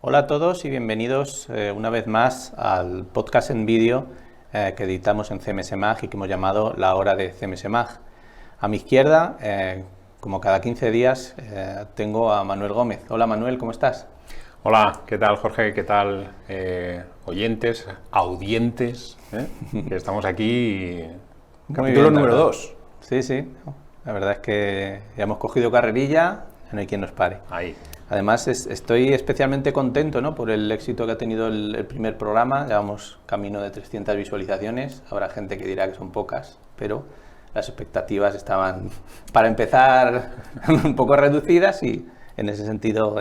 Hola a todos y bienvenidos una vez más al podcast en vídeo que editamos en CMS Mag y que hemos llamado La Hora de CMS Mag. A mi izquierda, como cada 15 días, tengo a Manuel Gómez. Hola Manuel, ¿cómo estás? Hola, ¿qué tal Jorge? ¿Qué tal oyentes, audientes? Que estamos aquí, capítulo número 2. Sí, sí, la verdad es que ya hemos cogido carrerilla, no hay quien nos pare. Ahí. Además, estoy especialmente contento, ¿no?, por el éxito que ha tenido el primer programa. Llevamos camino de 300 visualizaciones. Habrá gente que dirá que son pocas, pero las expectativas estaban, para empezar, un poco reducidas y en ese sentido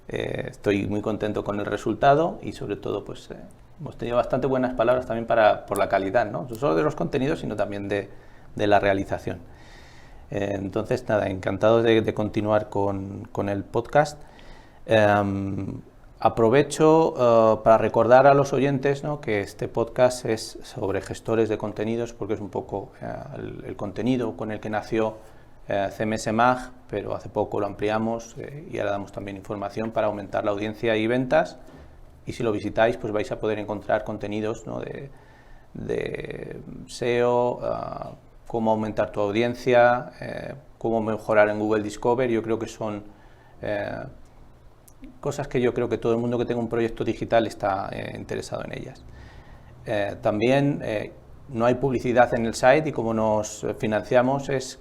estoy muy contento con el resultado y sobre todo pues hemos tenido bastante buenas palabras también por la calidad, ¿no? No solo de los contenidos, sino también de la realización. Entonces, nada, encantado de continuar con el podcast. Aprovecho para recordar a los oyentes, ¿no?, que este podcast es sobre gestores de contenidos, porque es un poco el contenido con el que nació CMS Mag, pero hace poco lo ampliamos y ahora damos también información para aumentar la audiencia y ventas. Y si lo visitáis, pues vais a poder encontrar contenidos, ¿no?, de SEO, cómo aumentar tu audiencia, cómo mejorar en Google Discover. Yo creo que son cosas que yo creo que todo el mundo que tenga un proyecto digital está interesado en ellas. También no hay publicidad en el site y como nos financiamos es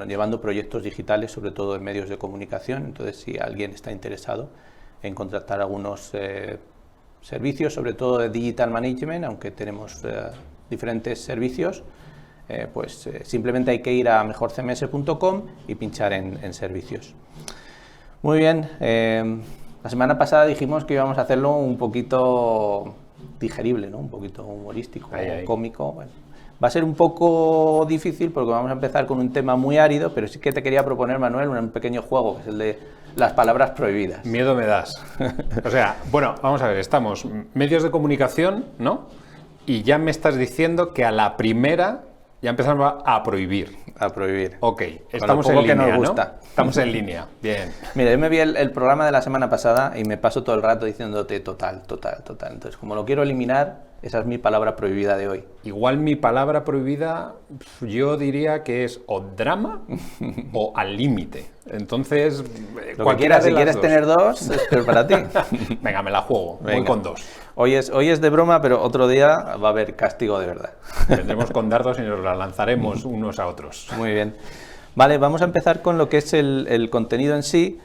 llevando proyectos digitales, sobre todo en medios de comunicación. Entonces, si alguien está interesado en contratar algunos servicios, sobre todo de digital management, aunque tenemos diferentes servicios, simplemente hay que ir a mejorcms.com y pinchar en servicios. Muy bien, la semana pasada dijimos que íbamos a hacerlo un poquito digerible, ¿no?, un poquito humorístico, cómico. Bueno, va a ser un poco difícil porque vamos a empezar con un tema muy árido, pero sí que te quería proponer, Manuel, un pequeño juego, que es el de las palabras prohibidas. Miedo me das. O sea, bueno, vamos a ver, estamos medios de comunicación, ¿no? Y ya me estás diciendo que a la primera ya empezamos a prohibir. A prohibir. Ok, estamos en línea, que nos gusta, ¿no? Estamos en línea, bien. Mira, yo me vi el programa de la semana pasada y me paso todo el rato diciéndote total. Entonces, como lo quiero eliminar, esa es mi palabra prohibida de hoy. Igual mi palabra prohibida, yo diría que es o drama o al límite. Entonces, cualquiera de las dos. Si quieres tener dos, es peor para ti. Venga, me la juego. Venga. Voy con dos. Hoy es de broma, pero otro día va a haber castigo de verdad. Vendremos con dardos y nos la lanzaremos unos a otros. Muy bien. Vale, vamos a empezar con lo que es el contenido en sí.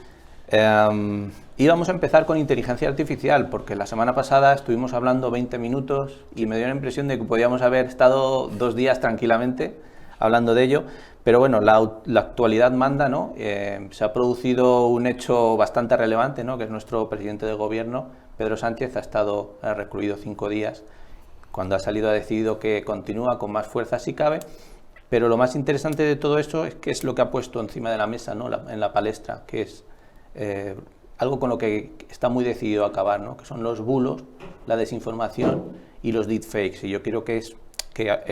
Y vamos a empezar con inteligencia artificial, porque la semana pasada estuvimos hablando 20 minutos y me dio la impresión de que podíamos haber estado 2 días tranquilamente hablando de ello. Pero bueno, la actualidad manda, ¿no? Se ha producido un hecho bastante relevante, ¿no?, que es nuestro presidente de gobierno, Pedro Sánchez, ha estado recluido 5 días. Cuando ha salido ha decidido que continúa con más fuerza si cabe. Pero lo más interesante de todo esto es que es lo que ha puesto encima de la mesa, ¿no?, en la palestra, que es algo con lo que está muy decidido a acabar, ¿no?, que son los bulos, la desinformación y los deepfakes. Y yo quiero que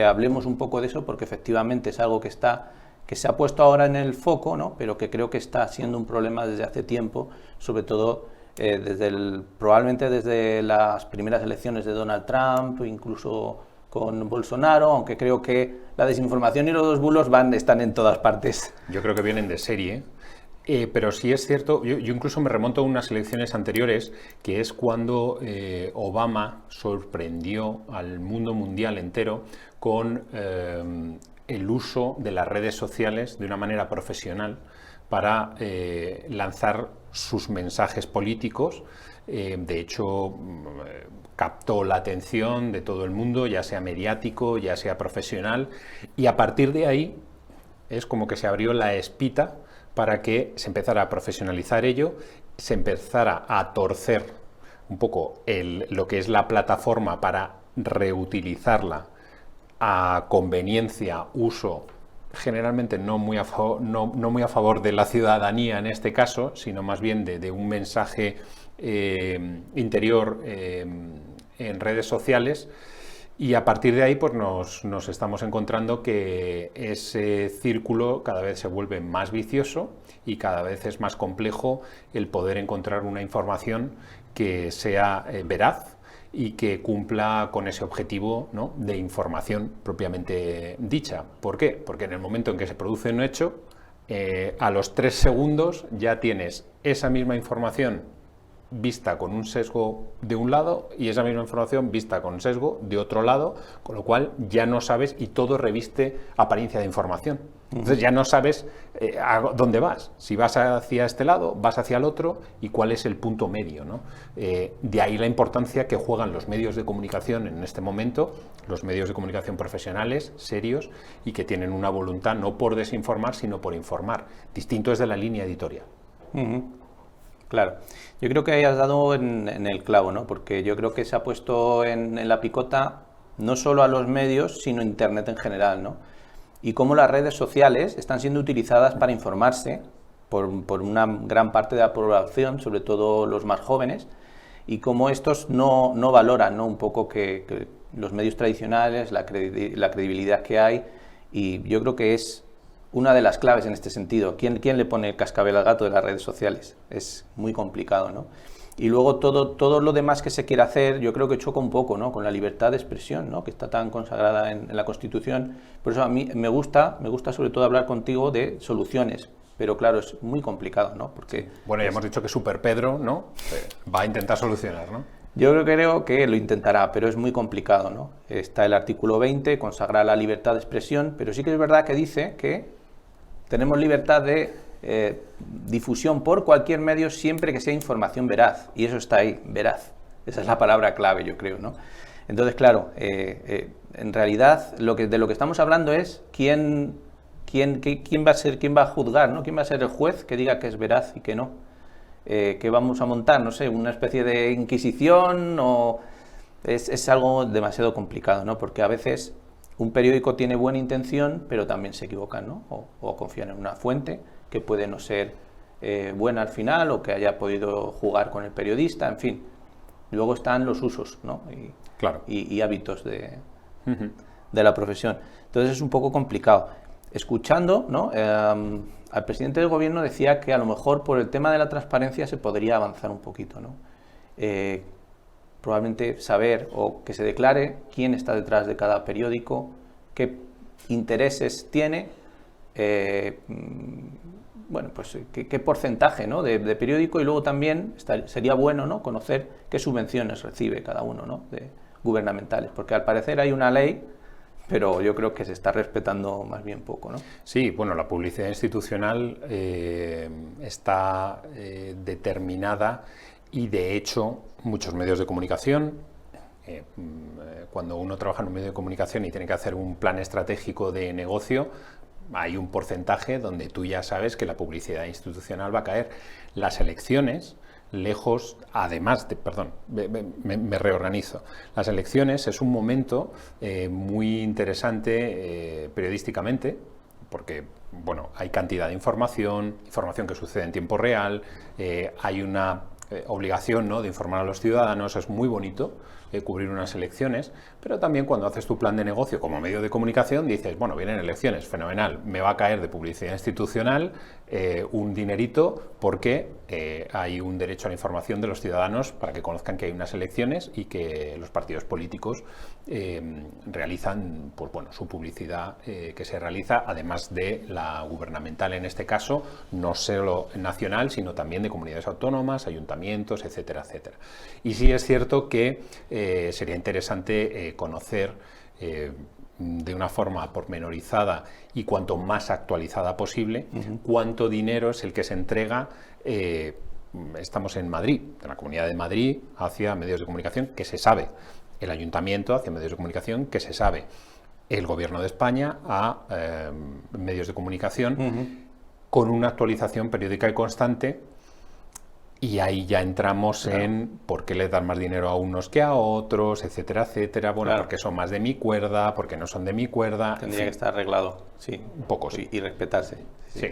hablemos un poco de eso, porque efectivamente es algo que se ha puesto ahora en el foco, ¿no?, pero que creo que está siendo un problema desde hace tiempo, sobre todo probablemente desde las primeras elecciones de Donald Trump, incluso con Bolsonaro, aunque creo que la desinformación y los bulos están en todas partes. Yo creo que vienen de serie, pero sí es cierto, yo incluso me remonto a unas elecciones anteriores, que es cuando Obama sorprendió al mundo mundial entero con el uso de las redes sociales de una manera profesional para lanzar sus mensajes políticos. De hecho, captó la atención de todo el mundo, ya sea mediático, ya sea profesional, y a partir de ahí es como que se abrió la espita para que se empezara a profesionalizar ello, se empezara a torcer un poco lo que es la plataforma para reutilizarla a conveniencia, uso, generalmente no muy a favor de la ciudadanía en este caso, sino más bien de un mensaje interior en redes sociales. Y a partir de ahí pues nos estamos encontrando que ese círculo cada vez se vuelve más vicioso y cada vez es más complejo el poder encontrar una información que sea veraz y que cumpla con ese objetivo, ¿no?, de información propiamente dicha. ¿Por qué? Porque en el momento en que se produce un hecho, a los 3 segundos ya tienes esa misma información vista con un sesgo de un lado y esa misma información vista con sesgo de otro lado, con lo cual ya no sabes y todo reviste apariencia de información. Entonces ya no sabes a dónde vas, si vas hacia este lado, vas hacia el otro y cuál es el punto medio, ¿no? De ahí la importancia que juegan los medios de comunicación en este momento, los medios de comunicación profesionales, serios, y que tienen una voluntad no por desinformar, sino por informar. Distinto es de la línea editorial. Claro, yo creo que has dado en el clavo, ¿no? Porque yo creo que se ha puesto en la picota no solo a los medios, sino Internet en general, ¿no? Y cómo las redes sociales están siendo utilizadas para informarse por una gran parte de la población, sobre todo los más jóvenes, y cómo estos no valoran, ¿no?, un poco que los medios tradicionales, la credibilidad que hay, y yo creo que es una de las claves en este sentido. ¿Quién le pone el cascabel al gato de las redes sociales? Es muy complicado, ¿no? Y luego todo lo demás que se quiere hacer, yo creo que choca un poco, ¿no?, con la libertad de expresión, ¿no?, que está tan consagrada en la Constitución. Por eso a mí me gusta sobre todo hablar contigo de soluciones, pero claro, es muy complicado, ¿no? Porque bueno, ya hemos dicho que Super Pedro, ¿no?, va a intentar solucionar, ¿no? Yo creo que lo intentará, pero es muy complicado, ¿no? Está el artículo 20, consagra la libertad de expresión, pero sí que es verdad que dice que tenemos libertad de difusión por cualquier medio siempre que sea información veraz, y eso está ahí, veraz. Esa es la palabra clave, yo creo, ¿no? Entonces, claro, en realidad de lo que estamos hablando es quién va a juzgar, ¿no? ¿Quién va a ser el juez que diga que es veraz y que no? ¿Qué vamos a montar? No sé, una especie de inquisición, o es algo demasiado complicado, ¿no? Porque a veces un periódico tiene buena intención, pero también se equivocan, ¿no? O confían en una fuente que puede no ser buena al final, o que haya podido jugar con el periodista, en fin. Luego están los usos, ¿no? Claro. Y hábitos de la profesión. Entonces es un poco complicado. Escuchando, ¿no?, al presidente del gobierno decía que a lo mejor por el tema de la transparencia se podría avanzar un poquito, ¿no? Probablemente saber o que se declare quién está detrás de cada periódico, qué intereses tiene, bueno, pues qué porcentaje, ¿no?, de periódico, y luego también sería bueno, ¿no?, conocer qué subvenciones recibe cada uno, ¿no?, de gubernamentales, porque al parecer hay una ley, pero yo creo que se está respetando más bien poco, ¿no? Sí, bueno, la publicidad institucional está determinada, y de hecho muchos medios de comunicación, cuando uno trabaja en un medio de comunicación y tiene que hacer un plan estratégico de negocio, hay un porcentaje donde tú ya sabes que la publicidad institucional va a caer. Las elecciones, lejos, además de, perdón, me reorganizo. Las elecciones es un momento muy interesante periodísticamente, porque bueno, hay cantidad de información que sucede en tiempo real, hay una obligación, ¿no?, de informar a los ciudadanos. Es muy bonito cubrir unas elecciones, pero también cuando haces tu plan de negocio como medio de comunicación dices, bueno, vienen elecciones, fenomenal, me va a caer de publicidad institucional un dinerito porque hay un derecho a la información de los ciudadanos para que conozcan que hay unas elecciones y que los partidos políticos realizan, pues bueno, su publicidad que se realiza, además de la gubernamental en este caso, no solo nacional, sino también de comunidades autónomas, ayuntamientos, etcétera, etcétera. Y sí es cierto que sería interesante conocer de una forma pormenorizada y cuanto más actualizada posible, cuánto dinero es el que se entrega. Estamos en Madrid, en la Comunidad de Madrid, hacia medios de comunicación, que se sabe. El Ayuntamiento hacia medios de comunicación, que se sabe. El Gobierno de España a medios de comunicación, con una actualización periódica y constante. Y ahí ya entramos en por qué le dan más dinero a unos que a otros, etcétera, etcétera. Bueno, porque son más de mi cuerda, porque no son de mi cuerda. Tendría que estar arreglado, sí. Un poco, sí. Y respetarse. Sí.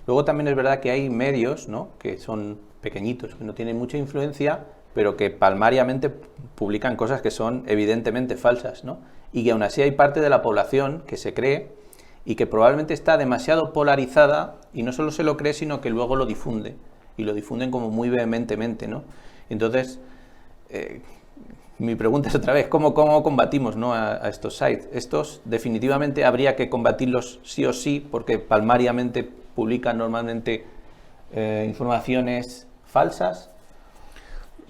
Luego también es verdad que hay medios, ¿no?, que son pequeñitos, que no tienen mucha influencia, pero que palmariamente publican cosas que son evidentemente falsas, ¿no? Y que aún así hay parte de la población que se cree y que probablemente está demasiado polarizada y no solo se lo cree, sino que luego lo difunde. Y lo difunden como muy vehementemente, ¿no? Entonces, mi pregunta es otra vez, ¿cómo combatimos, ¿no?, a estos sites? Estos definitivamente habría que combatirlos sí o sí, porque palmariamente publican normalmente informaciones falsas.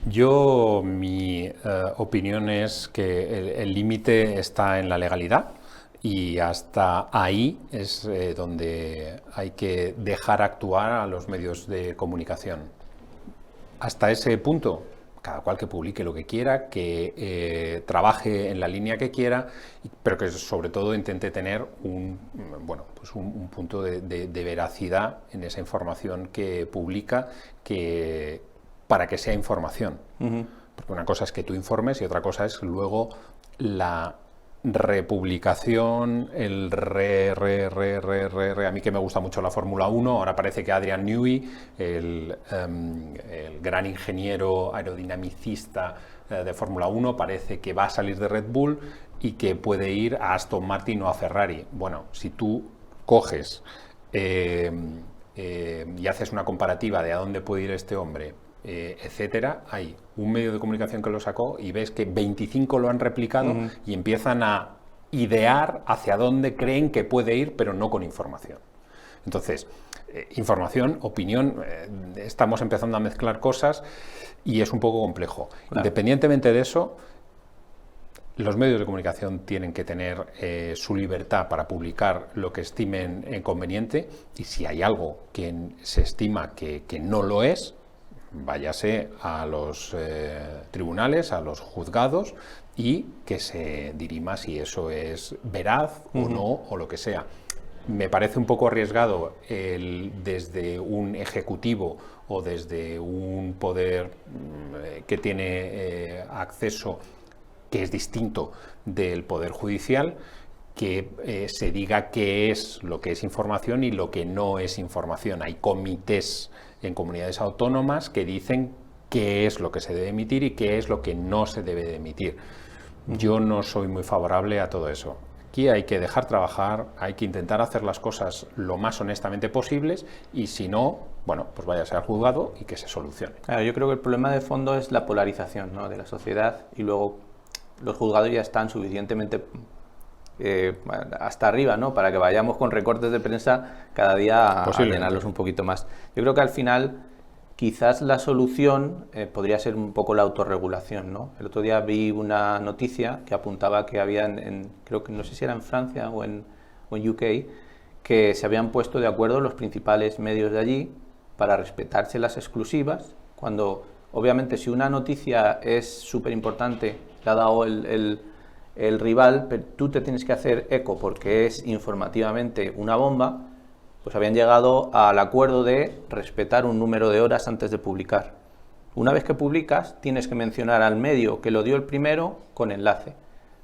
Mi opinión es que el límite está en la legalidad y hasta ahí es donde hay que dejar actuar a los medios de comunicación. Hasta ese punto, cada cual que publique lo que quiera, que trabaje en la línea que quiera, pero que sobre todo intente tener un punto de veracidad en esa información que publica, para que sea información. Porque una cosa es que tú informes y otra cosa es luego la republicación, a mí que me gusta mucho la Fórmula 1, ahora parece que Adrian Newey, el gran ingeniero aerodinamicista de Fórmula 1, parece que va a salir de Red Bull y que puede ir a Aston Martin o a Ferrari. Bueno, si tú coges y haces una comparativa de a dónde puede ir este hombre, etcétera, hay un medio de comunicación que lo sacó y ves que 25 lo han replicado y empiezan a idear hacia dónde creen que puede ir, pero no con información. Entonces, información, opinión, estamos empezando a mezclar cosas y es un poco complejo. Claro. Independientemente de eso, los medios de comunicación tienen que tener su libertad para publicar lo que estimen conveniente, y si hay algo que se estima que no lo es, váyase a los tribunales, a los juzgados, y que se dirima si eso es veraz o no, o lo que sea. Me parece un poco arriesgado desde un ejecutivo o desde un poder que tiene acceso, que es distinto del poder judicial, que se diga qué es lo que es información y lo que no es información. Hay comités en comunidades autónomas que dicen qué es lo que se debe emitir y qué es lo que no se debe de emitir. Yo no soy muy favorable a todo eso. Aquí hay que dejar trabajar, hay que intentar hacer las cosas lo más honestamente posibles, y si no, bueno, pues váyase al juzgado y que se solucione. Claro, yo creo que el problema de fondo es la polarización, ¿no?, de la sociedad, y luego los juzgados ya están suficientemente hasta arriba, ¿no?, para que vayamos con recortes de prensa cada día a llenarlos un poquito más. Yo creo que al final quizás la solución podría ser un poco la autorregulación, ¿no? El otro día vi una noticia que apuntaba que había creo que no sé si era en Francia o en UK, que se habían puesto de acuerdo los principales medios de allí para respetarse las exclusivas, cuando obviamente si una noticia es súper importante, le ha dado el rival, pero tú te tienes que hacer eco porque es informativamente una bomba. Pues habían llegado al acuerdo de respetar un número de horas antes de publicar. Una vez que publicas, tienes que mencionar al medio que lo dio el primero con enlace,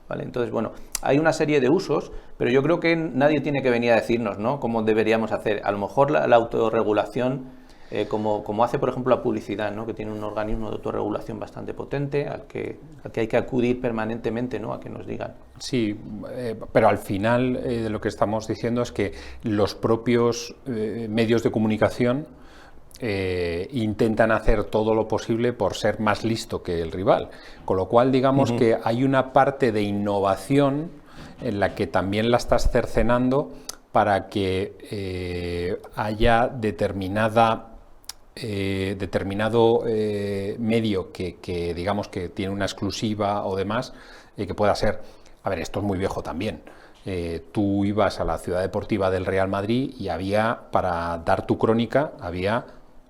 ¿vale? Entonces, bueno, hay una serie de usos, pero yo creo que nadie tiene que venir a decirnos, ¿no?, cómo deberíamos hacer. A lo mejor la autorregulación, como hace, por ejemplo, la publicidad, ¿no?, que tiene un organismo de autorregulación bastante potente, al que hay que acudir permanentemente, ¿no?, a que nos digan. Sí, pero al final de lo que estamos diciendo es que los propios medios de comunicación intentan hacer todo lo posible por ser más listo que el rival, con lo cual digamos que hay una parte de innovación en la que también la estás cercenando para que haya determinado medio que digamos que tiene una exclusiva o demás, que pueda ser. A ver, esto es muy viejo también. Tú ibas a la ciudad deportiva del Real Madrid y para dar tu crónica, había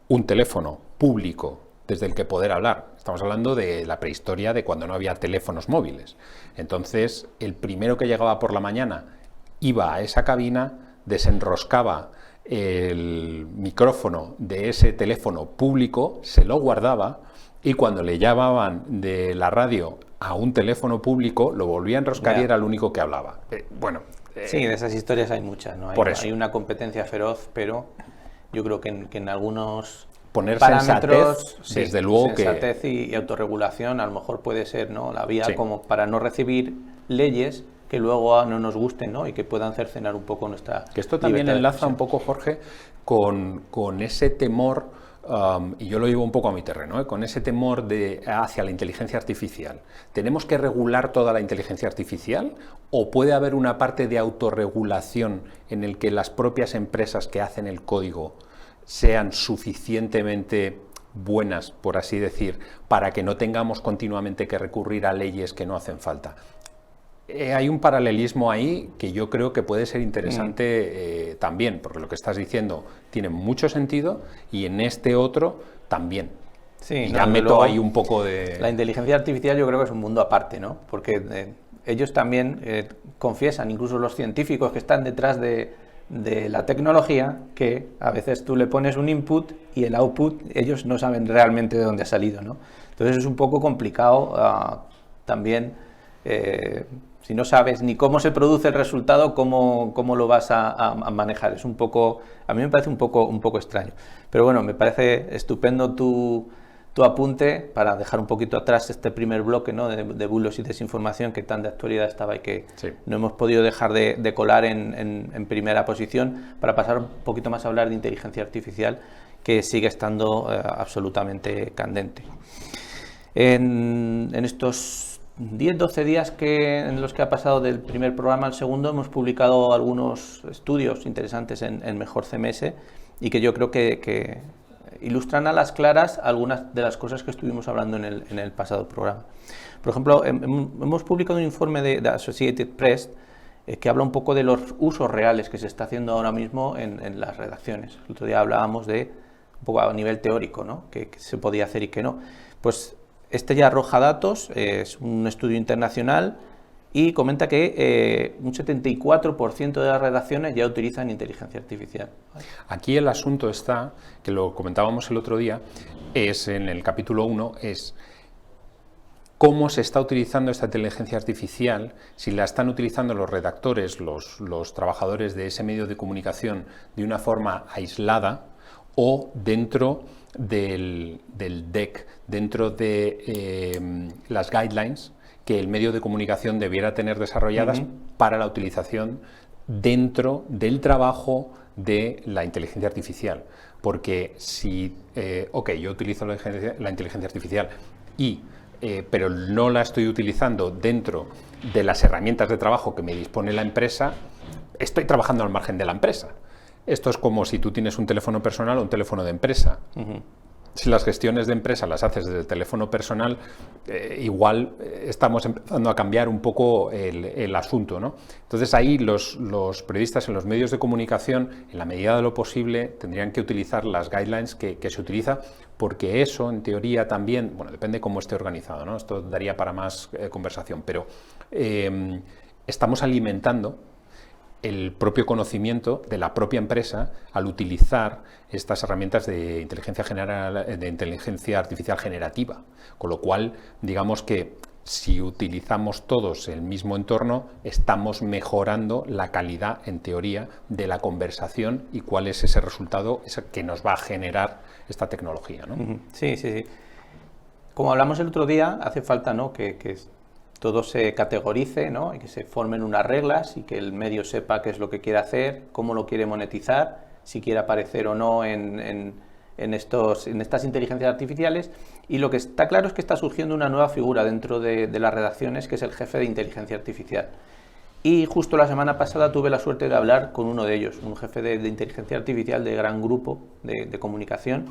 un teléfono público desde el que poder hablar. Estamos hablando de la prehistoria, de cuando no había teléfonos móviles. Entonces, el primero que llegaba por la mañana iba a esa cabina, desenroscaba el micrófono de ese teléfono público, se lo guardaba, y cuando le llamaban de la radio a un teléfono público, lo volvía a enroscar y era el único que hablaba. Sí, de esas historias hay muchas, ¿no? Hay una competencia feroz, pero yo creo que en algunos poner parámetros, sensatez, desde luego sensatez y autorregulación a lo mejor puede ser, ¿no?, la vía, como para no recibir leyes que luego no nos gusten, ¿no?, y que puedan cercenar un poco nuestra Que esto también enlaza un poco, Jorge, con ese temor y yo lo llevo un poco a mi terreno, con ese temor hacia la inteligencia artificial. ¿Tenemos que regular toda la inteligencia artificial o puede haber una parte de autorregulación en el que las propias empresas que hacen el código sean suficientemente buenas, por así decir, para que no tengamos continuamente que recurrir a leyes que no hacen falta? Hay un paralelismo ahí que yo creo que puede ser interesante también, porque lo que estás diciendo tiene mucho sentido y en este otro también. Sí, y ya meto ahí un poco de... La inteligencia artificial yo creo que es un mundo aparte, ¿no? Porque ellos también confiesan, incluso los científicos que están detrás de la tecnología, que a veces tú le pones un input y el output ellos no saben realmente de dónde ha salido, ¿no? Entonces es un poco complicado también... si no sabes ni cómo se produce el resultado, cómo lo vas a manejar. Es un poco, a mí me parece un poco extraño. Pero bueno, me parece estupendo tu apunte para dejar un poquito atrás este primer bloque, ¿no? de bulos y desinformación que tan de actualidad estaba y que no hemos podido dejar de colar en primera posición, para pasar un poquito más a hablar de inteligencia artificial, que sigue estando absolutamente candente. En estos 10-12 días en los que ha pasado del primer programa al segundo, hemos publicado algunos estudios interesantes en Mejor CMS y que yo creo que ilustran a las claras algunas de las cosas que estuvimos hablando en el pasado programa. Por ejemplo, hemos publicado un informe de Associated Press que habla un poco de los usos reales que se está haciendo ahora mismo en las redacciones. El otro día hablábamos de un poco a nivel teórico, ¿no? Que se podía hacer y que no. Pues este ya arroja datos, es un estudio internacional y comenta que un 74% de las redacciones ya utilizan inteligencia artificial. Aquí el asunto está, que lo comentábamos el otro día, es en el capítulo 1, es cómo se está utilizando esta inteligencia artificial, si la están utilizando los redactores, los trabajadores de ese medio de comunicación de una forma aislada o dentro del DEC, dentro de las guidelines que el medio de comunicación debiera tener desarrolladas para la utilización dentro del trabajo de la inteligencia artificial. Porque si, yo utilizo la inteligencia artificial pero no la estoy utilizando dentro de las herramientas de trabajo que me dispone la empresa, estoy trabajando al margen de la empresa. Esto es como si tú tienes un teléfono personal o un teléfono de empresa. Si las gestiones de empresa las haces desde el teléfono personal, igual estamos empezando a cambiar un poco el asunto, ¿no? Entonces ahí los periodistas en los medios de comunicación, en la medida de lo posible, tendrían que utilizar las guidelines que se utiliza, porque eso, en teoría, también, bueno, depende cómo esté organizado, ¿no? Esto daría para más conversación, pero estamos alimentando el propio conocimiento de la propia empresa al utilizar estas herramientas de inteligencia artificial generativa, con lo cual, digamos que si utilizamos todos el mismo entorno, estamos mejorando la calidad, en teoría, de la conversación y cuál es ese resultado que nos va a generar esta tecnología, ¿no? Sí. Como hablamos el otro día, hace falta, ¿no?, que todo se categorice, ¿no?, y que se formen unas reglas y que el medio sepa qué es lo que quiere hacer, cómo lo quiere monetizar, si quiere aparecer o no en estas inteligencias artificiales. Y lo que está claro es que está surgiendo una nueva figura dentro de las redacciones, que es el jefe de inteligencia artificial. Y justo la semana pasada tuve la suerte de hablar con uno de ellos, un jefe de inteligencia artificial de gran grupo de comunicación.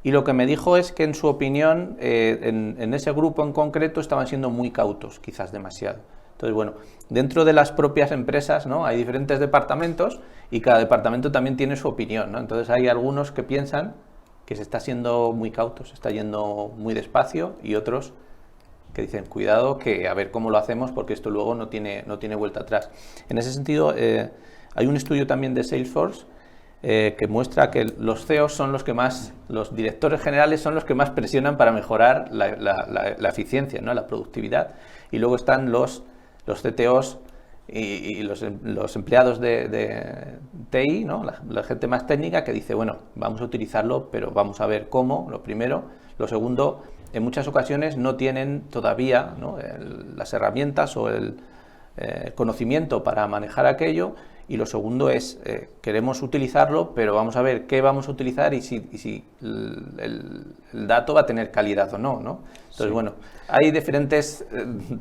Y lo que me dijo es que, en su opinión, en ese grupo en concreto estaban siendo muy cautos, quizás demasiado. Entonces, bueno, dentro de las propias empresas, ¿no?, hay diferentes departamentos y cada departamento también tiene su opinión, ¿no? Entonces hay algunos que piensan que se está siendo muy cautos, se está yendo muy despacio, y otros que dicen, cuidado, que a ver cómo lo hacemos, porque esto luego no tiene vuelta atrás. En ese sentido, hay un estudio también de Salesforce que muestra que los CEOs son los directores generales son los que más presionan para mejorar la eficiencia, ¿no?, la productividad, y luego están los CTOs y los empleados de TI, ¿no?, la gente más técnica, que dice, bueno, vamos a utilizarlo, pero vamos a ver cómo, lo primero. Lo segundo, en muchas ocasiones no tienen todavía, ¿no?, las herramientas o el conocimiento para manejar aquello. Y lo segundo es, queremos utilizarlo, pero vamos a ver qué vamos a utilizar y si el dato va a tener calidad o no, ¿no? Entonces, Sí. bueno, hay diferentes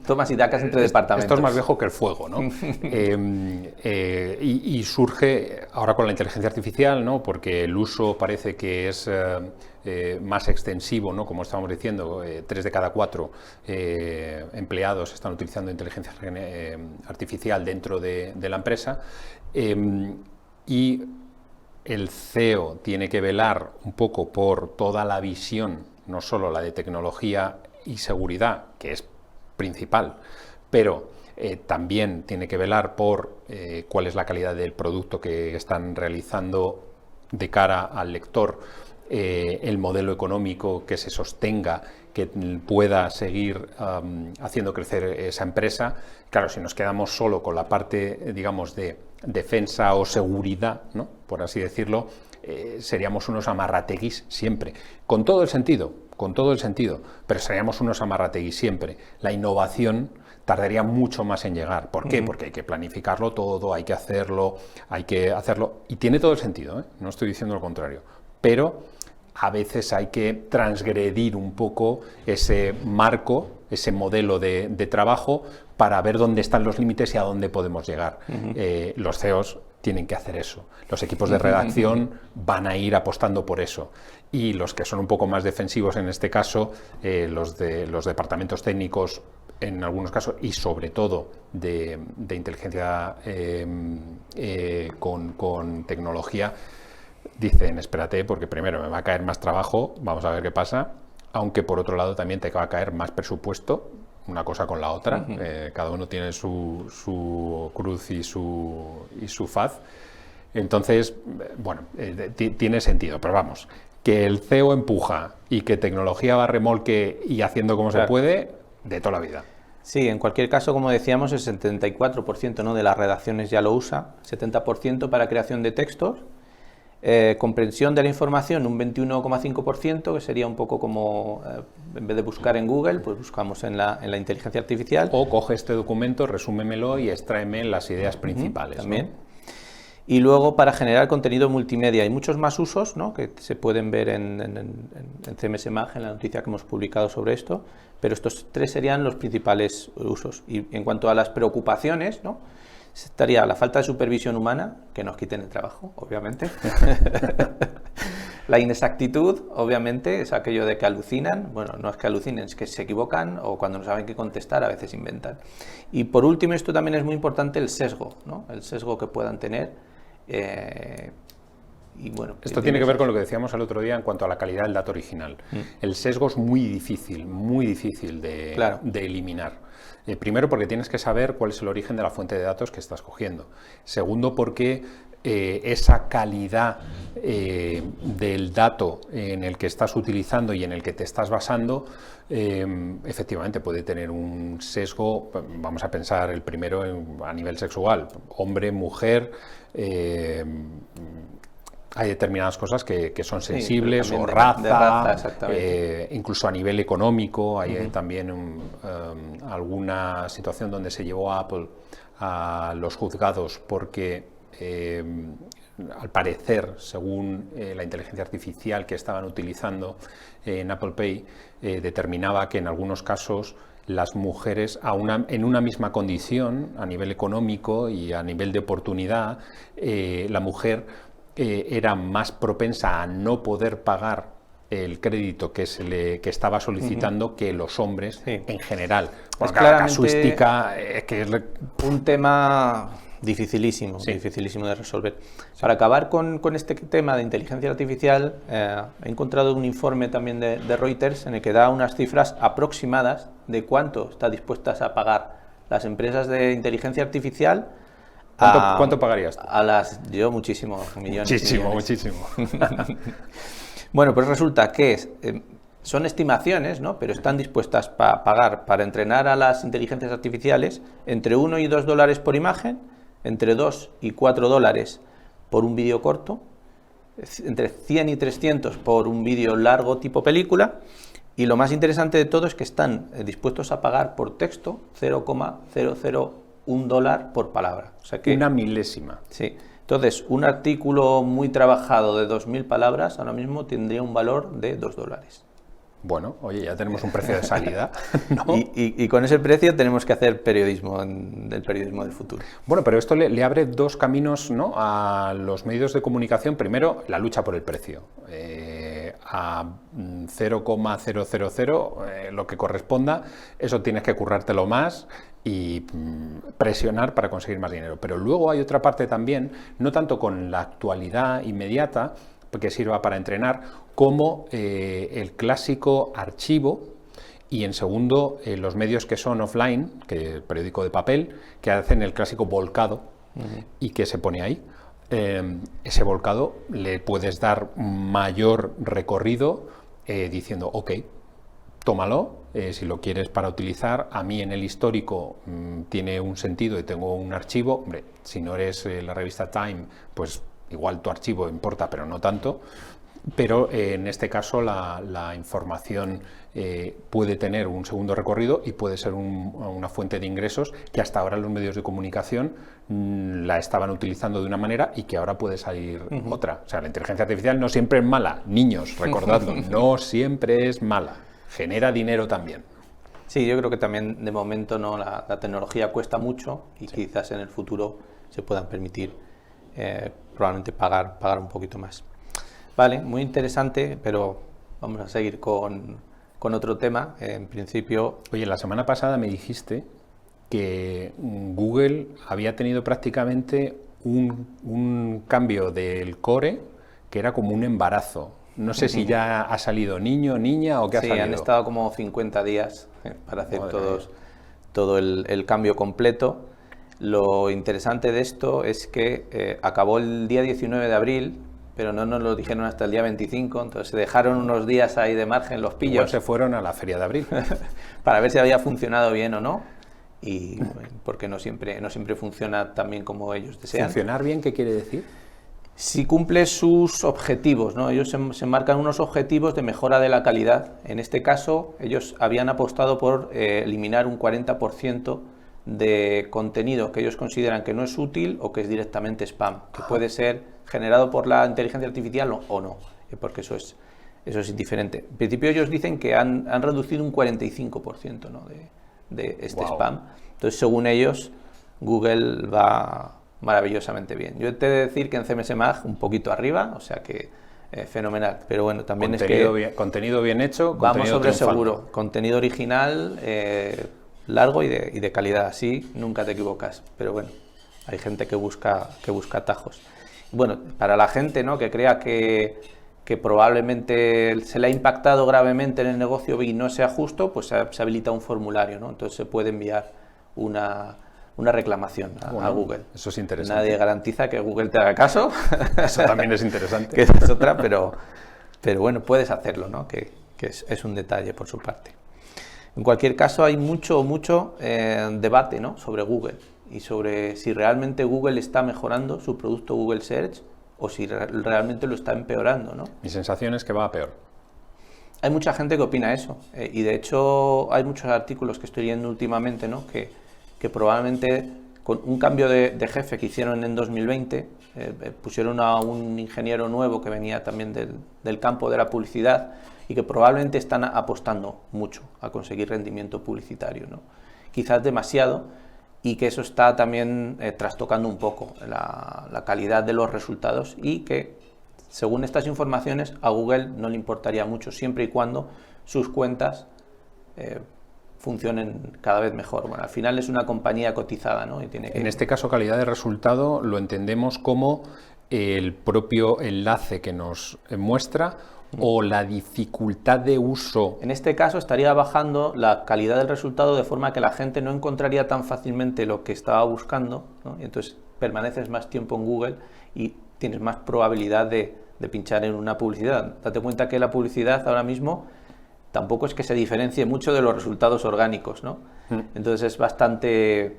tomas y dacas entre departamentos. Esto es más viejo que el fuego, ¿no? Y surge ahora con la inteligencia artificial, ¿no? Porque el uso parece que es más extensivo, ¿no? Como estábamos diciendo, 3 de cada 4 empleados están utilizando inteligencia artificial dentro de la empresa. Y el CEO tiene que velar un poco por toda la visión, no solo la de tecnología y seguridad, que es principal, pero también tiene que velar por cuál es la calidad del producto que están realizando de cara al lector, el modelo económico que se sostenga, que pueda seguir haciendo crecer esa empresa. Claro, si nos quedamos solo con la parte, digamos, de defensa o seguridad, ¿no? Por así decirlo, seríamos unos amarrateguis siempre, con todo el sentido, pero seríamos unos amarrateguis siempre. La innovación tardaría mucho más en llegar. ¿Por qué? Porque hay que planificarlo todo, hay que hacerlo, y tiene todo el sentido, ¿eh? No estoy diciendo lo contrario, pero a veces hay que transgredir un poco ese marco, ese modelo de trabajo, para ver dónde están los límites y a dónde podemos llegar. Los CEOs tienen que hacer eso. Los equipos de redacción van a ir apostando por eso. Y los que son un poco más defensivos en este caso, los departamentos técnicos, en algunos casos, y sobre todo de inteligencia con tecnología, dicen, espérate, porque primero me va a caer más trabajo, vamos a ver qué pasa, aunque por otro lado también te va a caer más presupuesto, una cosa con la otra, cada uno tiene su cruz y su faz. Entonces, bueno, tiene sentido, pero vamos, que el CEO empuja y que tecnología va a remolque y haciendo como se puede, de toda la vida. Sí, en cualquier caso, como decíamos, el 74%, ¿no?, de las redacciones ya lo usa, 70% para creación de textos, comprensión de la información un 21,5%, que sería un poco como, en vez de buscar en Google, pues buscamos en la inteligencia artificial. O coge este documento, resúmemelo y extráeme las ideas principales. También. ¿No? Y luego para generar contenido multimedia. Hay muchos más usos, ¿no?, que se pueden ver en CMS Imagen, la noticia que hemos publicado sobre esto, pero estos 3 serían los principales usos. Y en cuanto a las preocupaciones, ¿no?, estaría la falta de supervisión humana, que nos quiten el trabajo, obviamente. La inexactitud, obviamente, es aquello de que alucinan. Bueno, no es que alucinen, es que se equivocan, o cuando no saben qué contestar, a veces inventan. Y por último, esto también es muy importante, el sesgo, ¿no?, el sesgo que puedan tener. Y bueno, esto tiene que ver con lo que decíamos el otro día en cuanto a la calidad del dato original. El sesgo es muy difícil de eliminar. Primero, porque tienes que saber cuál es el origen de la fuente de datos que estás cogiendo. Segundo, porque esa calidad del dato en el que estás utilizando y en el que te estás basando, efectivamente puede tener un sesgo. Vamos a pensar el primero a nivel sexual, hombre, mujer. Hay determinadas cosas que son sensibles, sí, o de raza, exactamente. incluso a nivel económico. Hay también alguna situación donde se llevó a Apple a los juzgados porque, al parecer, según la inteligencia artificial que estaban utilizando en Apple Pay, determinaba que en algunos casos las mujeres en una misma condición, a nivel económico y a nivel de oportunidad, la mujer era más propensa a no poder pagar el crédito que estaba solicitando que los hombres en general. Bueno, cada casuística que es un tema dificilísimo, dificilísimo de resolver. Para acabar con este tema de inteligencia artificial, he encontrado un informe también de Reuters en el que da unas cifras aproximadas de cuánto están dispuestas a pagar las empresas de inteligencia artificial. ¿Cuánto pagarías tú? Yo muchísimo, millones. Muchísimo. Bueno, pues resulta que son estimaciones, ¿no?, pero están dispuestas a pagar para entrenar a las inteligencias artificiales entre $1 y $2 por imagen, entre $2 y $4 por un vídeo corto, entre 100 y 300 por un vídeo largo tipo película, y lo más interesante de todo es que están dispuestos a pagar por texto 0,001 $1 por palabra. O sea que, una milésima. Sí. Entonces, un artículo muy trabajado de 2.000 palabras ahora mismo tendría un valor de $2. Bueno, oye, ya tenemos un precio de salida, ¿no? Y con ese precio tenemos que hacer periodismo, del periodismo del futuro. Bueno, pero esto le abre dos caminos, ¿no?, a los medios de comunicación. Primero, la lucha por el precio. A 0,000 lo que corresponda, eso tienes que currártelo más y presionar para conseguir más dinero. Pero luego hay otra parte también, no tanto con la actualidad inmediata, que sirva para entrenar, como el clásico archivo, y en segundo los medios que son offline, que el periódico de papel, que hacen el clásico volcado y que se pone ahí. Ese volcado le puedes dar mayor recorrido diciendo, ok, tómalo, si lo quieres para utilizar. A mí en el histórico tiene un sentido y tengo un archivo. Hombre, si no eres la revista Time, pues igual tu archivo importa, pero no tanto. Pero en este caso la información puede tener un segundo recorrido y puede ser una fuente de ingresos que hasta ahora los medios de comunicación la estaban utilizando de una manera y que ahora puede salir otra. O sea, la inteligencia artificial no siempre es mala. Niños, recordadlo, no siempre es mala. Genera dinero también. Sí, yo creo que también de momento no la tecnología cuesta mucho y quizás en el futuro se puedan permitir probablemente pagar un poquito más. Vale, muy interesante, pero vamos a seguir con otro tema. En principio... Oye, la semana pasada me dijiste que Google había tenido prácticamente un cambio del core que era como un embarazo. No sé si ya ha salido niño, niña o qué ha salido. Sí, han estado como 50 días para hacer todo el cambio completo. Lo interesante de esto es que acabó el día 19 de abril, pero no nos lo dijeron hasta el día 25, entonces se dejaron unos días ahí de margen los pillos. Igual se fueron a la feria de abril. Para ver si había funcionado bien o no, y bueno, porque no siempre funciona tan bien como ellos desean. ¿Funcionar bien qué quiere decir? Si cumple sus objetivos, ¿no? Ellos se marcan unos objetivos de mejora de la calidad. En este caso, ellos habían apostado por eliminar un 40% de contenido que ellos consideran que no es útil o que es directamente spam, que puede ser generado por la inteligencia artificial o no, porque eso es indiferente. En principio ellos dicen que han reducido un 45%, ¿no?, de este spam. Entonces, según ellos, Google va maravillosamente bien. Yo te he de decir que en CMS Mag un poquito arriba, o sea que fenomenal, pero bueno, también contenido bien hecho, vamos sobre seguro, contenido original, largo y de calidad, así nunca te equivocas, pero bueno, hay gente que busca atajos. Bueno, para la gente, ¿no?, que crea que probablemente se le ha impactado gravemente en el negocio y no sea justo, pues se habilita un formulario, ¿no? Entonces se puede enviar una reclamación a Google. Eso es interesante. Nadie garantiza que Google te haga caso. Eso también es interesante. Que esa es otra, pero bueno, puedes hacerlo, ¿no? Que es un detalle por su parte. En cualquier caso, hay mucho debate, ¿no?, sobre Google y sobre si realmente Google está mejorando su producto Google Search o si realmente lo está empeorando, ¿no? Mi sensación es que va a peor. Hay mucha gente que opina eso y de hecho hay muchos artículos que estoy leyendo últimamente, ¿no?, que probablemente con un cambio de jefe que hicieron en 2020, pusieron a un ingeniero nuevo que venía también del campo de la publicidad y que probablemente están apostando mucho a conseguir rendimiento publicitario, ¿no? Quizás demasiado, y que eso está también trastocando un poco la calidad de los resultados y que, según estas informaciones, a Google no le importaría mucho siempre y cuando sus cuentas funcionen cada vez mejor. Bueno, al final es una compañía cotizada, ¿no? Y tiene que... En este caso, calidad de resultado lo entendemos como el propio enlace que nos muestra o la dificultad de uso. En este caso estaría bajando la calidad del resultado de forma que la gente no encontraría tan fácilmente lo que estaba buscando, ¿no? Y entonces permaneces más tiempo en Google y tienes más probabilidad de pinchar en una publicidad. Date cuenta que la publicidad ahora mismo tampoco es que se diferencie mucho de los resultados orgánicos, ¿no? Entonces es bastante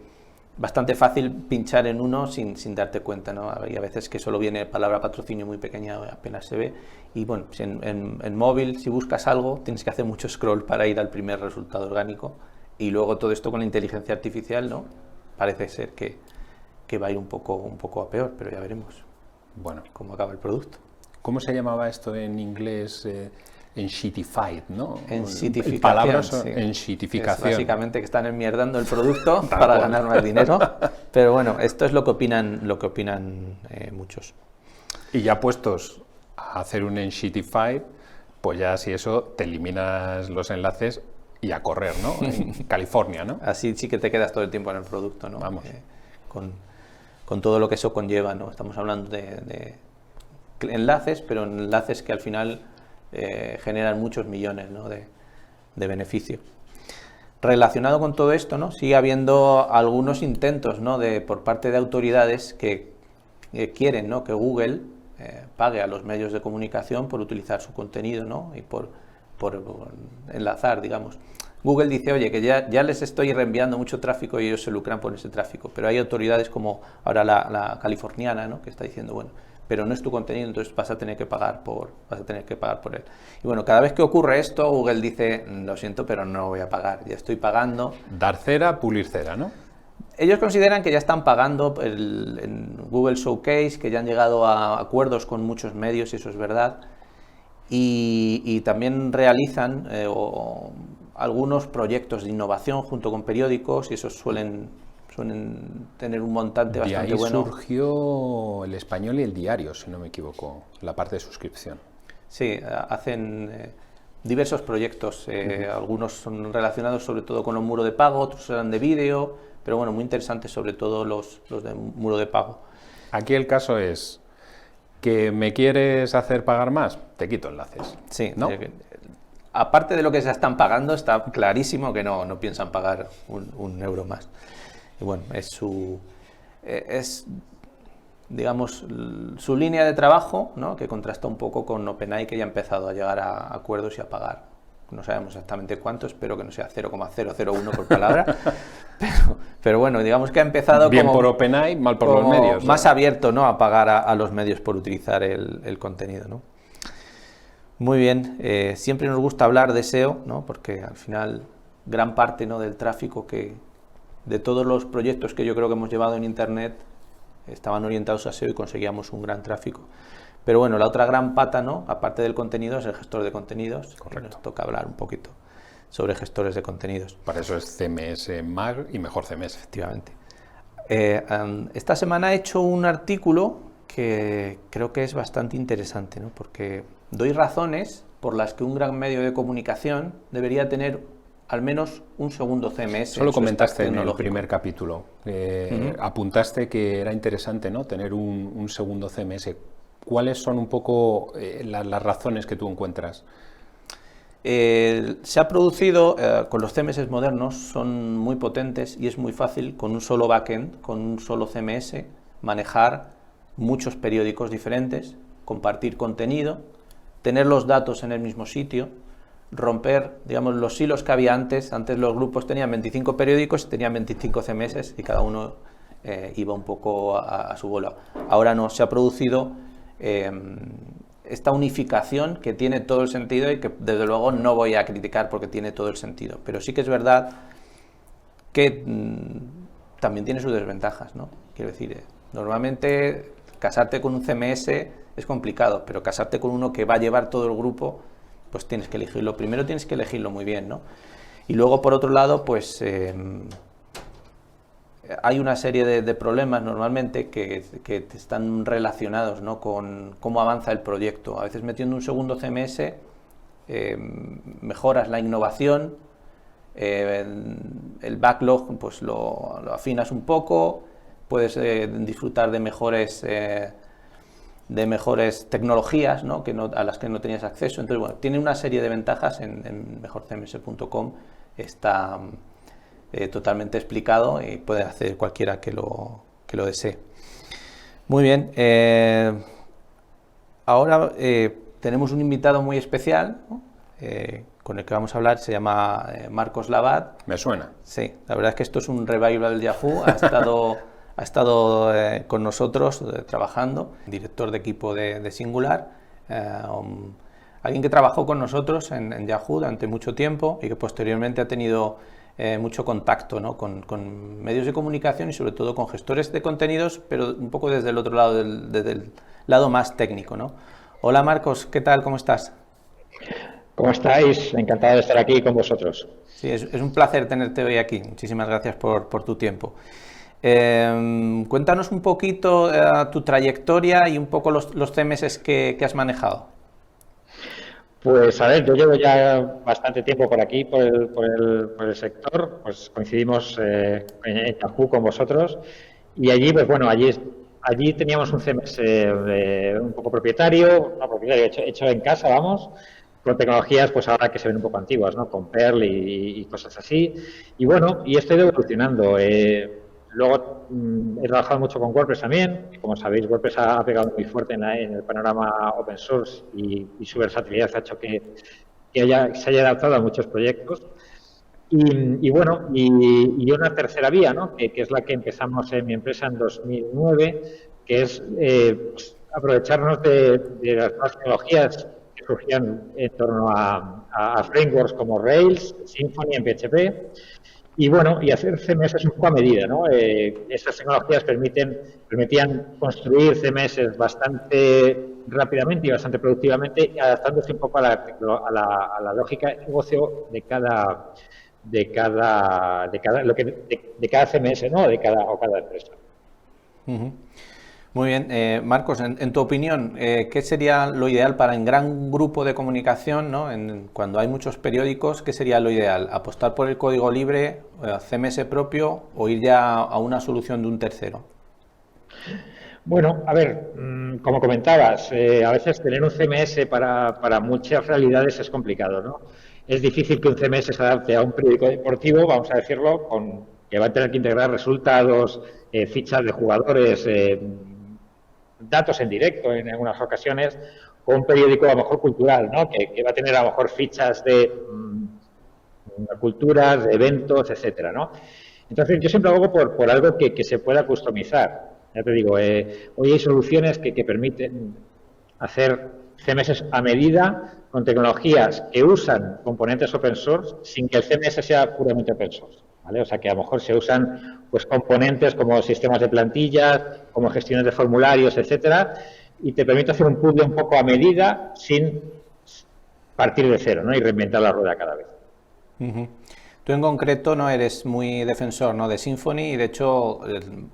fácil pinchar en uno sin darte cuenta, ¿no? Y a veces que solo viene palabra patrocinio muy pequeña, apenas se ve. Y bueno, si en móvil, si buscas algo, tienes que hacer mucho scroll para ir al primer resultado orgánico. Y luego todo esto con la inteligencia artificial, ¿no?, parece ser que va a ir un poco a peor, pero ya veremos Bueno, cómo acaba el producto. ¿cómo se llamaba esto en inglés? Enshittified, ¿no? Enshittificación, Palabras sí. enshittificación. Es básicamente que están enmierdando el producto para ganar más dinero, pero bueno, esto es lo que opinan muchos. Y ya puestos a hacer un enshittified, pues ya si eso te eliminas los enlaces y a correr, ¿no? En California, ¿no? Así sí que te quedas todo el tiempo en el producto, ¿no? Vamos. Con todo lo que eso conlleva, ¿no? Estamos hablando de enlaces, pero enlaces que al final generan muchos millones, ¿no? de beneficio. Relacionado con todo esto, ¿no? Sigue habiendo algunos intentos, ¿no? por parte de autoridades que quieren, ¿no? que Google pague a los medios de comunicación por utilizar su contenido, ¿no? y por enlazar, digamos. Google dice, oye, que ya les estoy reenviando mucho tráfico y ellos se lucran por ese tráfico, pero hay autoridades como ahora la californiana, ¿no? que está diciendo, bueno, pero no es tu contenido, entonces vas a tener que pagar por él. Y bueno, cada vez que ocurre esto, Google dice, lo siento, pero no voy a pagar, ya estoy pagando. Dar cera, pulir cera, ¿no? Ellos consideran que ya están pagando en Google Showcase, que ya han llegado a acuerdos con muchos medios, y eso es verdad, y también realizan algunos proyectos de innovación junto con periódicos, y esos suelen tener un montante bastante bueno. De ahí surgió El Español y El Diario, si no me equivoco, la parte de suscripción. Sí, hacen diversos proyectos, algunos son relacionados sobre todo con los muros de pago, otros serán de vídeo, pero bueno, muy interesantes sobre todo los de muro de pago. Aquí el caso es que me quieres hacer pagar más, te quito enlaces. Sí, ¿no? Aparte de lo que se están pagando, está clarísimo que no piensan pagar un euro más. Y bueno, es digamos, su línea de trabajo, ¿no? que contrasta un poco con OpenAI, que ya ha empezado a llegar a acuerdos y a pagar. No sabemos exactamente cuánto, espero que no sea 0,001 por palabra, pero bueno, digamos que ha empezado bien como, por OpenAI, mal por los medios. Más abierto, ¿no? a pagar a los medios por utilizar el contenido, ¿no? Muy bien, siempre nos gusta hablar de SEO, ¿no? porque al final gran parte, ¿no? del tráfico de todos los proyectos que yo creo que hemos llevado en Internet estaban orientados a SEO y conseguíamos un gran tráfico. Pero bueno, la otra gran pata, ¿no? aparte del contenido, es el gestor de contenidos. Correcto. Nos toca hablar un poquito sobre gestores de contenidos. Para eso es CMS Mag y mejor CMS. Efectivamente. Esta semana he hecho un artículo que creo que es bastante interesante, ¿no? porque doy razones por las que un gran medio de comunicación debería tener al menos un segundo CMS. Solo comentaste en el primer capítulo, apuntaste que era interesante, ¿no? tener un segundo CMS. ¿Cuáles son un poco las razones que tú encuentras? Se ha producido, con los CMS modernos, son muy potentes y es muy fácil con un solo backend, con un solo CMS, manejar muchos periódicos diferentes, compartir contenido, tener los datos en el mismo sitio, romper, digamos, los silos que había antes. Antes los grupos tenían 25 periódicos y tenían 25 CMS y cada uno iba un poco a su bola. Ahora no, se ha producido esta unificación que tiene todo el sentido y que desde luego no voy a criticar porque tiene todo el sentido. Pero sí que es verdad que también tiene sus desventajas, ¿no? Quiero decir, normalmente casarte con un CMS es complicado, pero casarte con uno que va a llevar todo el grupo, pues tienes que elegirlo. Primero tienes que elegirlo muy bien, ¿no? Y luego, por otro lado, pues hay una serie de problemas normalmente que están relacionados, ¿no? con cómo avanza el proyecto. A veces metiendo un segundo CMS mejoras la innovación, el backlog pues lo afinas un poco, puedes disfrutar de mejores tecnologías, ¿no? A las que no tenías acceso. Entonces, bueno, tiene una serie de ventajas. En mejorcms.com está totalmente explicado y puede hacer cualquiera que lo desee. Muy bien. Ahora tenemos un invitado muy especial, ¿no? Con el que vamos a hablar. Se llama Marcos Labat. Me suena. Sí, la verdad es que esto es un revival del Yahoo. Ha estado con nosotros trabajando, director de equipo de Singular, alguien que trabajó con nosotros en Yahoo durante mucho tiempo y que posteriormente ha tenido mucho contacto, ¿no? con medios de comunicación y sobre todo con gestores de contenidos, pero un poco desde el otro lado, desde el lado más técnico, ¿no? Hola Marcos, ¿qué tal? ¿Cómo estás? ¿Cómo estáis? Encantado de estar aquí con vosotros. Sí, es un placer tenerte hoy aquí. Muchísimas gracias por tu tiempo. Cuéntanos un poquito tu trayectoria y un poco los CMS que has manejado. Pues a ver, yo llevo ya bastante tiempo por aquí, por el sector, pues coincidimos en Yahoo con vosotros y allí, pues bueno, allí teníamos un CMS un poco propietario, no propietario, hecho en casa, vamos, con tecnologías pues ahora que se ven un poco antiguas, ¿no? Con Perl y cosas así. Y bueno, y esto ha ido evolucionando. Luego he trabajado mucho con WordPress también. Como sabéis, WordPress ha pegado muy fuerte en el panorama open source y su versatilidad ha hecho que se haya adaptado a muchos proyectos. Y bueno, y una tercera vía, ¿no? Que es la que empezamos en mi empresa en 2009, que es pues, aprovecharnos de las nuevas tecnologías que surgían en torno a frameworks como Rails, Symfony en PHP, y bueno, y hacer CMS un poco a medida, ¿no? Estas tecnologías permitían construir CMS bastante rápidamente y bastante productivamente, adaptándose un poco a la lógica de negocio de cada CMS, ¿no? O cada empresa. Uh-huh. Muy bien, Marcos, en tu opinión, ¿qué sería lo ideal para un gran grupo de comunicación, ¿no? Cuando hay muchos periódicos, ¿qué sería lo ideal? ¿Apostar por el código libre, CMS propio o ir ya a una solución de un tercero? Bueno, a ver, como comentabas, a veces tener un CMS para muchas realidades es complicado, ¿no? Es difícil que un CMS se adapte a un periódico deportivo, vamos a decirlo, que va a tener que integrar resultados, fichas de jugadores, datos en directo en algunas ocasiones, con un periódico a lo mejor cultural, ¿no? Que va a tener a lo mejor fichas de culturas, de eventos, etcétera, ¿no? Entonces, yo siempre hago por algo que se pueda customizar. Ya te digo, hoy hay soluciones que permiten hacer CMS a medida con tecnologías que usan componentes open source sin que el CMS sea puramente open source, ¿vale? O sea, que a lo mejor se usan pues componentes como sistemas de plantillas, como gestiones de formularios, etcétera, y te permite hacer un puzzle un poco a medida sin partir de cero, ¿no? Y reinventar la rueda cada vez. Uh-huh. Tú en concreto no eres muy defensor, ¿no? de Symfony y de hecho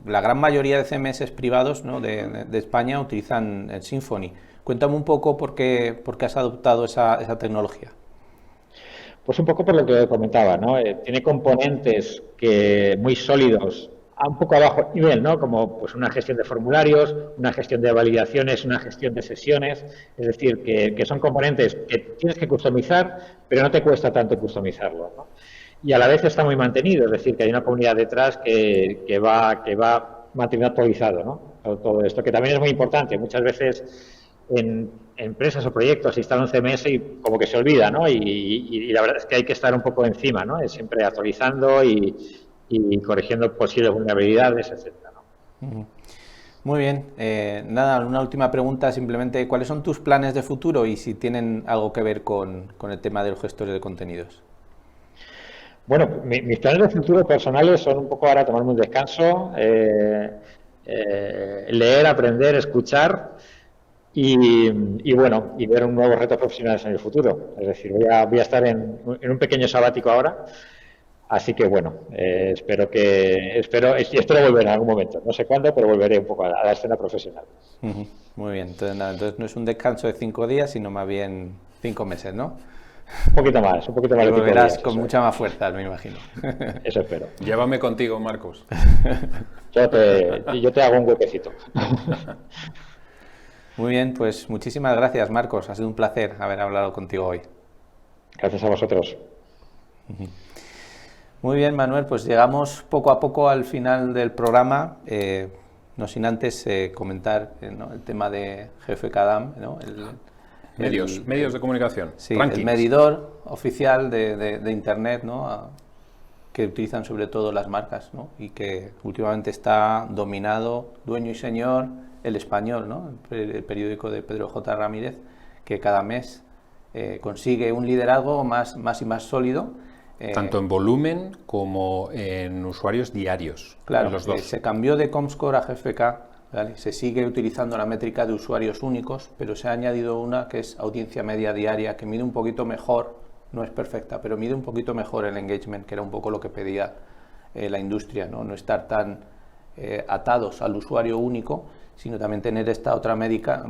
la gran mayoría de CMS privados, ¿no? de España utilizan el Symfony. Cuéntame un poco por qué has adoptado esa tecnología. Pues un poco por lo que comentaba, ¿no? Tiene componentes muy sólidos a un poco a bajo nivel, ¿no? Como pues una gestión de formularios, una gestión de validaciones, una gestión de sesiones, es decir, que son componentes que tienes que customizar, pero no te cuesta tanto customizarlo, ¿no? Y a la vez está muy mantenido, es decir, que hay una comunidad detrás que va manteniendo actualizado, ¿no? Todo esto, que también es muy importante. Muchas veces en empresas o proyectos se instala un CMS y como que se olvida, ¿no? Y la verdad es que hay que estar un poco encima, ¿no? Siempre actualizando y corrigiendo posibles vulnerabilidades, etcétera, ¿no? Muy bien. Nada, una última pregunta, simplemente, ¿cuáles son tus planes de futuro y si tienen algo que ver con el tema de los gestores de contenidos? Bueno, mis planes de futuro personales son un poco ahora tomarme un descanso, leer, aprender, escuchar y bueno, y ver nuevos retos profesionales en el futuro. Es decir, voy a estar en un pequeño sabático ahora, así que bueno, espero volver en algún momento. No sé cuándo, pero volveré un poco a la escena profesional. Uh-huh. Muy bien, entonces no es un descanso de 5 días, sino más bien 5 meses, ¿no? Un poquito más. Y volverás con mucha más fuerza, me imagino. Eso espero. Llévame contigo, Marcos. Yo te hago un huequecito. Muy bien, pues muchísimas gracias, Marcos. Ha sido un placer haber hablado contigo hoy. Gracias a vosotros. Muy bien, Manuel, pues llegamos poco a poco al final del programa. No sin antes comentar ¿no? el tema de GFK-DAM, ¿no? Medios de comunicación. Sí, rankings. El medidor oficial de Internet, ¿no? Que utilizan sobre todo las marcas, ¿no? Y que últimamente está dominado, dueño y señor, El Español, ¿no? El periódico de Pedro J. Ramírez, que cada mes consigue un liderazgo más y más sólido Tanto en volumen como en usuarios diarios. Claro, los dos. Se cambió de Comscore a GFK, ¿vale? Se sigue utilizando la métrica de usuarios únicos, pero se ha añadido una que es audiencia media diaria, que mide un poquito mejor, no es perfecta, pero mide un poquito mejor el engagement, que era un poco lo que pedía la industria, no estar tan atados al usuario único, sino también tener esta otra métrica.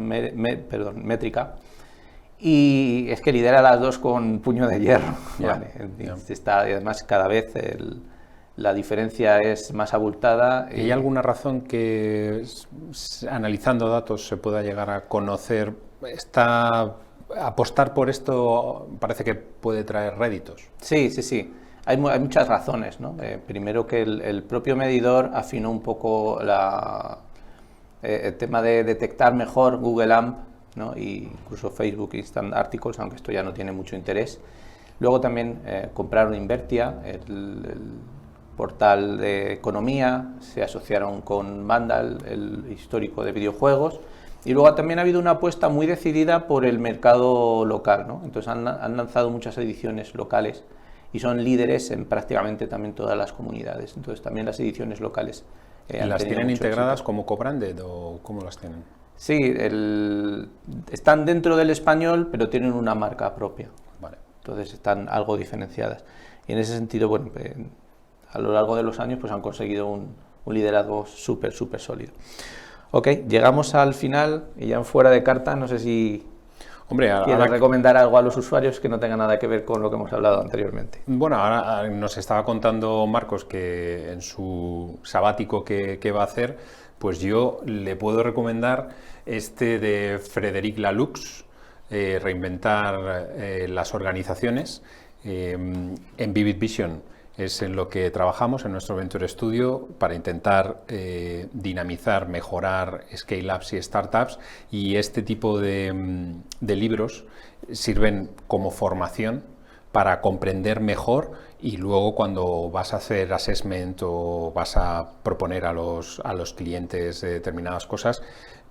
Y es que lidera las dos con puño de hierro. ¿Vale? Además, cada vez la diferencia es más abultada. ¿Hay alguna razón que, analizando datos, se pueda llegar a conocer? Apostar por esto parece que puede traer réditos. Sí. Hay muchas razones, ¿no? Primero, que el propio medidor afinó un poco el tema de detectar mejor Google AMP, ¿no? Y incluso Facebook Instant Articles, aunque esto ya no tiene mucho interés. Luego también compraron Invertia, el portal de economía, se asociaron con Vandal, el histórico de videojuegos, y luego también ha habido una apuesta muy decidida por el mercado local, ¿no? Entonces han lanzado muchas ediciones locales y son líderes en prácticamente también todas las comunidades. Entonces también las ediciones locales ¿las tienen integradas como co-branded o cómo las tienen? Sí, están dentro del español, pero tienen una marca propia. Vale. Entonces están algo diferenciadas. Y en ese sentido, bueno, a lo largo de los años pues han conseguido un liderazgo súper sólido. Ok, llegamos al final y ya fuera de carta, no sé si quieres recomendar algo a los usuarios que no tenga nada que ver con lo que hemos hablado anteriormente. Bueno, ahora nos estaba contando Marcos que en su sabático que va a hacer, pues yo le puedo recomendar este de Frédéric Laloux, reinventar las organizaciones. En Vivid Vision es en lo que trabajamos en nuestro Venture Studio para intentar dinamizar, mejorar scale-ups y startups, y este tipo de libros sirven como formación para comprender mejor, y luego cuando vas a hacer assessment o vas a proponer a los clientes determinadas cosas,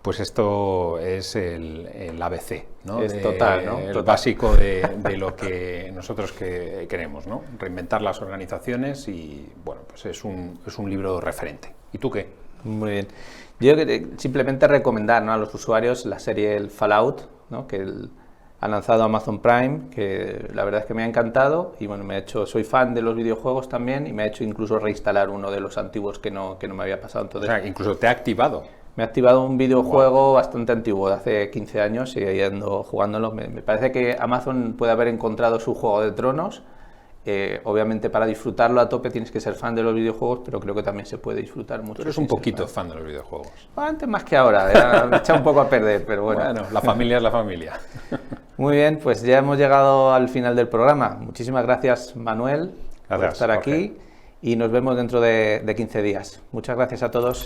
pues esto es el ABC, ¿no? Es total, ¿no? El básico de lo que nosotros queremos, ¿no? Reinventar las organizaciones, y bueno, pues es un libro referente. ¿Y tú qué? Muy bien. Yo simplemente recomendar, ¿no?, a los usuarios la serie El Fallout, ¿no?, que ha lanzado Amazon Prime, que la verdad es que me ha encantado, y bueno, soy fan de los videojuegos también, y me ha hecho incluso reinstalar uno de los antiguos que no me había pasado. Entonces, o sea, incluso te ha activado. Me ha activado un videojuego bastante antiguo, de hace 15 años, y ahí ando jugándolo. Me parece que Amazon puede haber encontrado su Juego de Tronos. Obviamente, para disfrutarlo a tope tienes que ser fan de los videojuegos, pero creo que también se puede disfrutar mucho. Tú eres un poquito fan de los videojuegos. Antes más que ahora, me echa un poco a perder, pero bueno. Bueno, la familia es la familia. Muy bien, pues ya hemos llegado al final del programa. Muchísimas gracias, Manuel, por estar aquí, y nos vemos dentro de 15 días. Muchas gracias a todos.